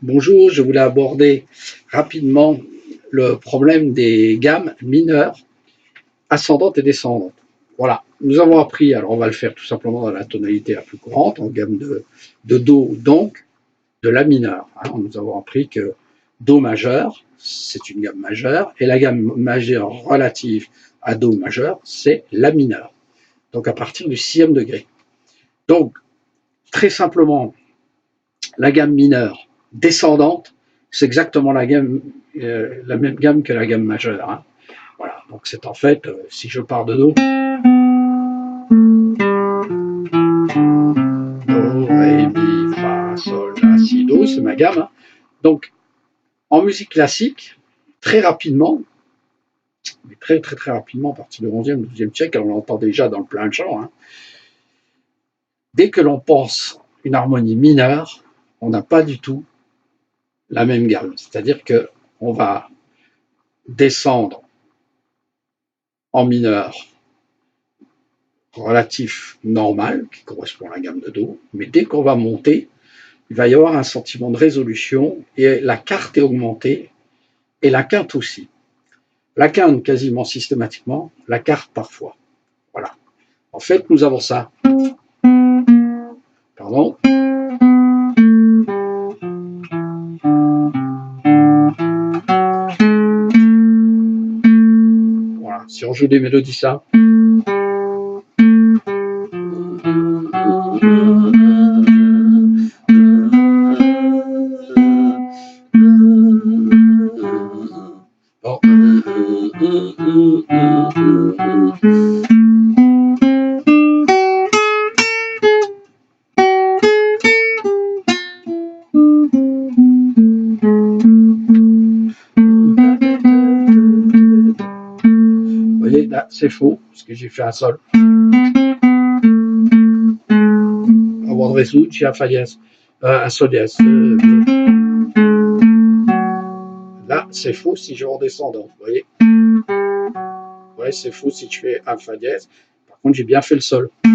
Bonjour, je voulais aborder rapidement le problème des gammes mineures, ascendantes et descendantes. Voilà, nous avons appris, alors on va le faire tout simplement dans la tonalité la plus courante, en gamme de Do, donc de La mineur. Nous avons appris que Do majeur, c'est une gamme majeure, et la gamme majeure relative à Do majeur, c'est La mineur. Donc à partir du 6e degré. Donc, très simplement, la gamme mineure descendante, c'est exactement la même gamme que la gamme majeure. Voilà, donc c'est en fait, si je pars de Do, Do, Ré, Mi, Fa, Sol, La, Si, Do, c'est ma gamme. Donc, en musique classique, très rapidement, mais très rapidement, à partir du 11e, 12e siècle, on l'entend déjà dans le plein de chant, dès que l'on pense une harmonie mineure, on n'a pas du tout la même gamme. C'est-à-dire qu'on va descendre en mineur relatif normal, qui correspond à la gamme de Do, mais dès qu'on va monter, il va y avoir un sentiment de résolution, et la quarte est augmentée, et la quinte aussi. La quinte quasiment systématiquement, la quarte parfois. Voilà. En fait, nous avons ça. Pardon. Voilà. Si on joue des mélodies ça. Bon. Vous voyez, là, c'est faux, parce que j'ai fait un sol. Avant de résoudre, j'ai un fa dièse, un sol dièse. Là, c'est faux si je vais en descendant, vous voyez. Ouais, c'est faux si je fais un fa dièse. Par contre, j'ai bien fait le sol. Vous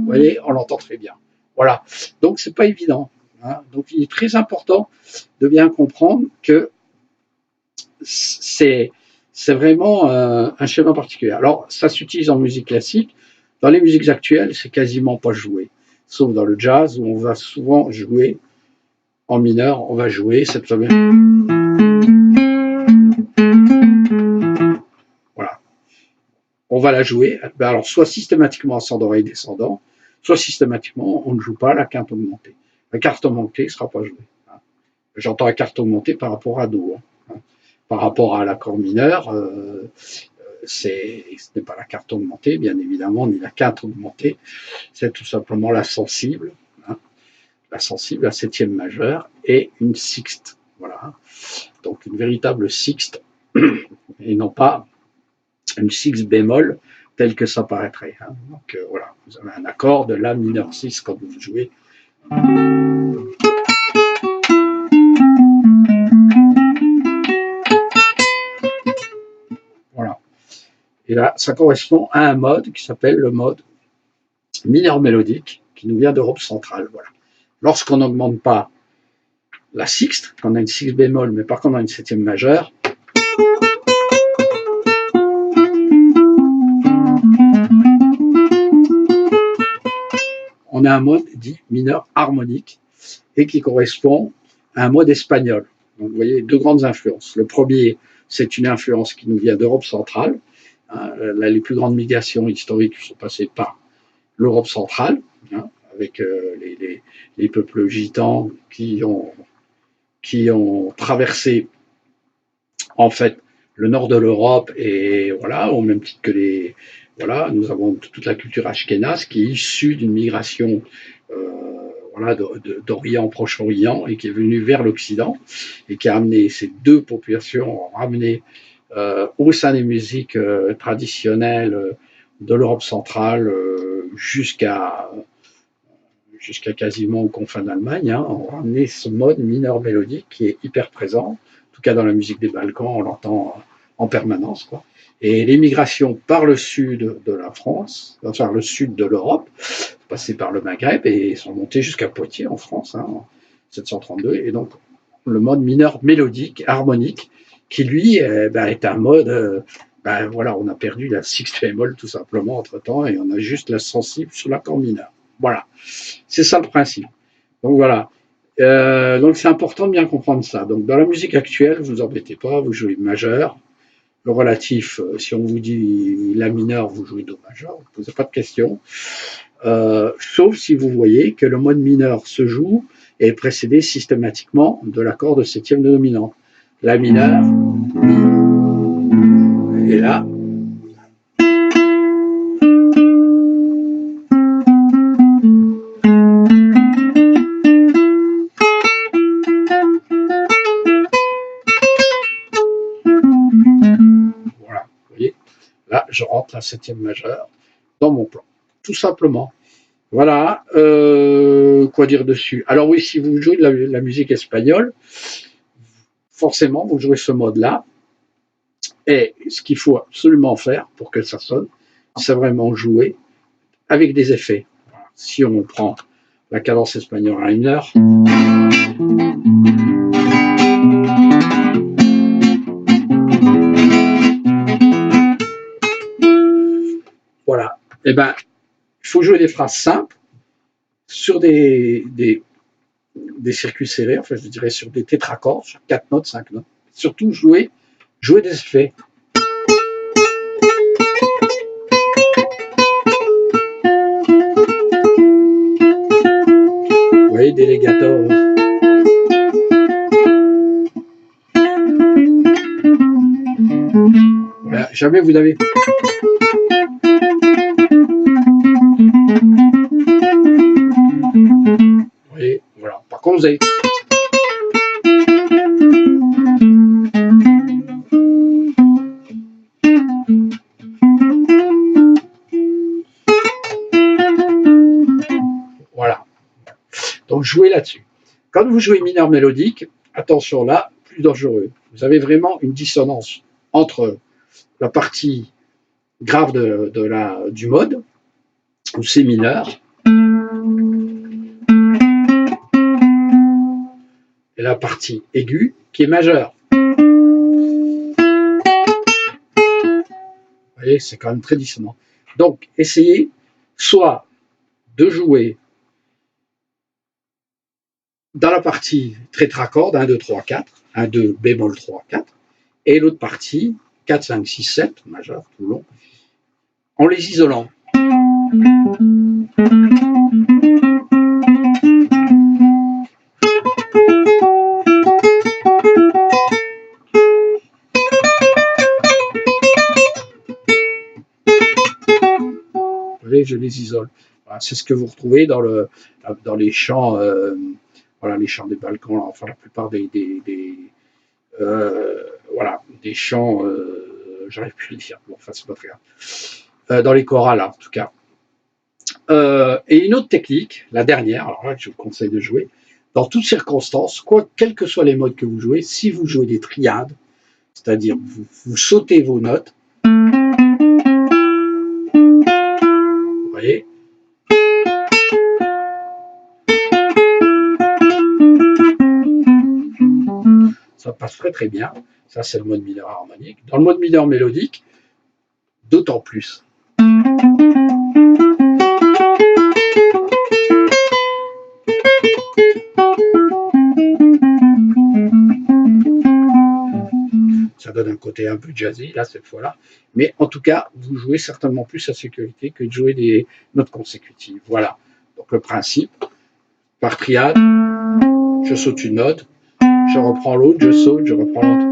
voyez, on l'entend très bien. Voilà. Donc, c'est pas évident. Donc, il est très important de bien comprendre que c'est vraiment un schéma particulier. Alors, ça s'utilise en musique classique. Dans les musiques actuelles, c'est quasiment pas joué. Sauf dans le jazz, où on va souvent jouer en mineur, on va jouer cette fameuse. Voilà. On va la jouer, alors soit systématiquement ascendant et descendant, soit systématiquement on ne joue pas la quinte augmentée. La quarte augmentée ne sera pas jouée. J'entends la quarte augmentée par rapport à Do. Par rapport à l'accord mineur, ce n'est pas la quarte augmentée, bien évidemment, ni la quinte augmentée, c'est tout simplement la sensible, la sensible, la septième majeure, et une sixte. Voilà. Donc une véritable sixte, et non pas une sixte bémol telle que ça paraîtrait. Donc voilà, vous avez un accord de La mineur 6 quand vous jouez. Voilà. Et là, ça correspond à un mode qui s'appelle le mode mineur mélodique, qui nous vient d'Europe centrale. Voilà. Lorsqu'on n'augmente pas la sixte, quand on a une sixte bémol, mais par contre on a une septième majeure, on a un mode dit mineur harmonique et qui correspond à un mode espagnol. Donc vous voyez deux grandes influences. Le premier, c'est une influence qui nous vient d'Europe centrale. Les plus grandes migrations historiques sont passées par l'Europe centrale, avec les peuples gitans qui ont traversé en fait le nord de l'Europe, et voilà, au même titre que voilà, nous avons toute la culture ashkénaze qui est issue d'une migration voilà, d'Orient, Proche-Orient, et qui est venue vers l'Occident, et qui a amené ces deux populations, ont ramené au sein des musiques traditionnelles de l'Europe centrale jusqu'à quasiment aux confins d'Allemagne, ont ramené ce mode mineur mélodique qui est hyper présent. En tout cas, dans la musique des Balkans, on l'entend en permanence, quoi. Et l'émigration par le sud de la France, enfin le sud de l'Europe, passé par le Maghreb et sont montés jusqu'à Poitiers en France, hein, en 732. Et donc le mode mineur mélodique, harmonique, qui lui est un mode, voilà, on a perdu la sixte bémol tout simplement entre temps et on a juste la sensible sur l'accord mineur. Voilà, c'est ça le principe. Donc voilà. Donc c'est important de bien comprendre ça. Donc dans la musique actuelle, vous embêtez pas, vous jouez majeur. Le relatif, si on vous dit la mineur, vous jouez do majeur, vous ne posez pas de questions. Sauf si vous voyez que le mode mineur se joue et est précédé systématiquement de l'accord de septième de dominante. La mineur, et là, voilà, vous voyez, là, je rentre la septième majeure dans mon plan, tout simplement. Voilà, quoi dire dessus? Alors oui, si vous jouez de la musique espagnole, forcément, vous jouez ce mode-là. Et ce qu'il faut absolument faire pour que ça sonne, c'est vraiment jouer avec des effets. Si on prend la cadence espagnole à 1 heure, voilà, et ben, il faut jouer des phrases simples sur des circuits serrés, enfin je dirais sur des tétraccords, sur 4 notes, 5 notes. Surtout jouer des effets. Vous voyez, des legatos. Voilà, jamais vous avez. Vous voyez, voilà. Par contre, vous avez. Voilà. Donc jouez là-dessus. Quand vous jouez mineur mélodique, attention là, plus dangereux. Vous avez vraiment une dissonance entre la partie grave du mode, où c'est mineur, et la partie aiguë qui est majeure. Vous voyez, c'est quand même très dissonant. Donc, essayez soit de jouer dans la partie tétracorde 1, 2, 3, 4, 1, 2, bémol 3, 4, et l'autre partie 4, 5, 6, 7, majeur tout le long, en les isolant. Vous voyez, je les isole. Voilà, c'est ce que vous retrouvez dans les chants, voilà, les chants des Balkans, enfin la plupart des voilà, des chants, j'arrive plus à le dire, bon, enfin c'est pas très grave, dans les chorales en tout cas. Et une autre technique, la dernière, alors là je vous conseille de jouer, dans toutes circonstances, quels que soient les modes que vous jouez, si vous jouez des triades, c'est-à-dire vous sautez vos notes, vous voyez, ça passe très très bien. Ça, c'est le mode mineur harmonique. Dans le mode mineur mélodique, d'autant plus. Ça donne un côté un peu jazzy, là, cette fois-là. Mais en tout cas, vous jouez certainement plus à sécurité que de jouer des notes consécutives. Voilà. Donc, le principe, par triade, je saute une note, je reprends l'autre, je saute, je reprends l'autre.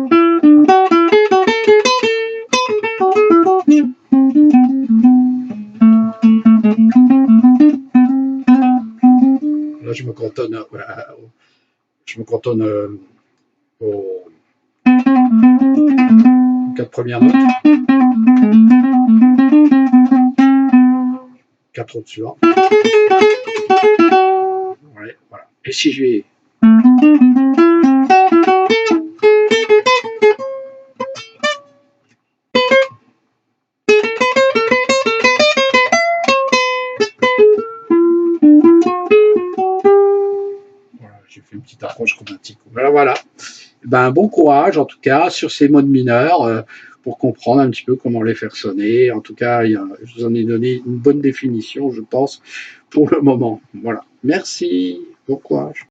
Là, je me cantonne aux 4 premières notes, 4 autres suivantes. Ouais, voilà. Et si je vais j'ai fait une petite approche chromatique. Voilà. Ben, bon courage, en tout cas, sur ces modes mineurs, pour comprendre un petit peu comment les faire sonner. En tout cas, je vous en ai donné une bonne définition, je pense, pour le moment. Voilà. Merci. Bon courage.